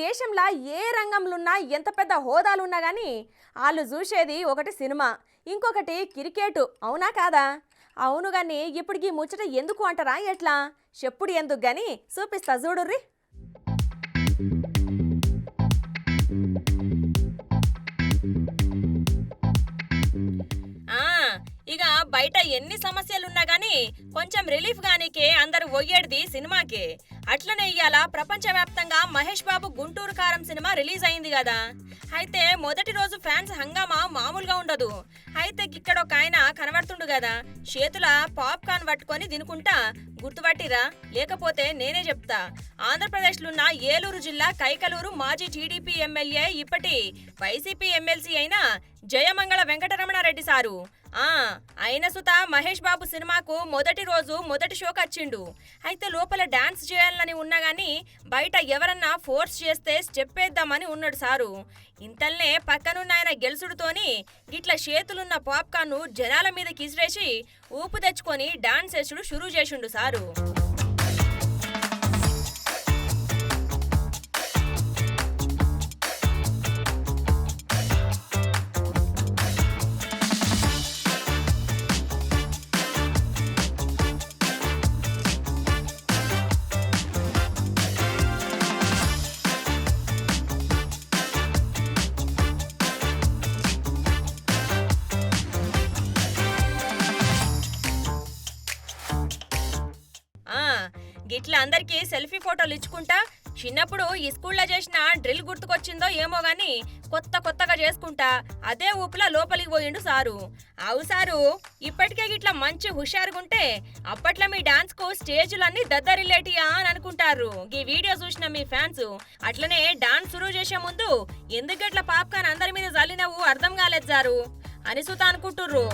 దేశంలో ఏ రంగంలోన్నా ఎంత పెద్ద హోదాలున్నా కానీ వాళ్ళు చూసేది ఒకటి సినిమా, ఇంకొకటి క్రికెట్. అవునా కాదా? అవును కానీ ఇప్పటికి ముచ్చట ఎందుకు అంటారా? ఎట్లా చెప్పుడు ఎందుకు కానీ చూపిస్తా చూడుర్రి. ఆ ఇక బయట ఎన్ని సమస్యలున్నా గానీ కొంచెం రిలీఫ్ గానీకే అందరు పోయేది సినిమాకే. అట్లనే ఇయ్యాల ప్రపంచవ్యాప్తంగా మహేష్ బాబు గుంటూరు కారం సినిమా రిలీజ్ అయింది కదా. అయితే మొదటి రోజు ఫ్యాన్స్ హంగామా మామూలుగా ఉండదు. అయితే ఇక్కడ ఒక ఆయన కనబడుతుండు కదా, చేతుల పాప్కార్న్ పట్టుకొని తినుకుంటా. గుర్తుపట్టిరా? లేకపోతే నేనే చెప్తా. ఆంధ్రప్రదేశ్లున్న ఏలూరు జిల్లా కైకలూరు మాజీ టీడీపీ ఎమ్మెల్యే, ఇప్పటి వైసీపీ ఎమ్మెల్సీ అయిన జయమంగళ వెంకటరమణారెడ్డి సారు ఆయన సుత మహేష్ బాబు సినిమాకు మొదటి రోజు మొదటి షోకి వచ్చిండు. అయితే లోపల డాన్స్ చేయాలని ఉన్నా గానీ బయట ఎవరన్నా ఫోర్స్ చేస్తే స్టెప్ వేద్దామని ఉన్నాడు సారు. ఇంతల్నే పక్కనున్న ఆయన గెలుసుడుతోని గిట్ల చేతులున్న పాప్కార్న్ జనాల మీద కిసిరేసి ఊపు తెచ్చుకొని డాన్స్ వేసుడు షురూ చేసిండు సారు. గిట్ల అందరికీ సెల్ఫీ ఫోటోలు ఇచ్చుకుంటా చిన్నప్పుడు ఈ స్కూల్లో చేసిన డ్రిల్ గుర్తుకొచ్చిందో ఏమో గాని కొత్తగా చేసుకుంటా అదే ఊపులా లోపలికి పోయిండు సారు. అవు సారు, ఇప్పటికే గిట్లా మంచి హుషారుగుంటే అప్పట్లో మీ డాన్స్ కు స్టేజులన్నీ దద్దరిల్లేటియా అని అనుకుంటారు ఈ వీడియో చూసిన మీ ఫ్యాన్స్. అట్లనే డాన్స్ షురూ చేసే ముందు ఎందుకు గట్ల పాప్కార్న్ అందరి మీద జల్లినవు అర్థం కాలేదు సారు అని సుతా అనుకుంటుర్రు.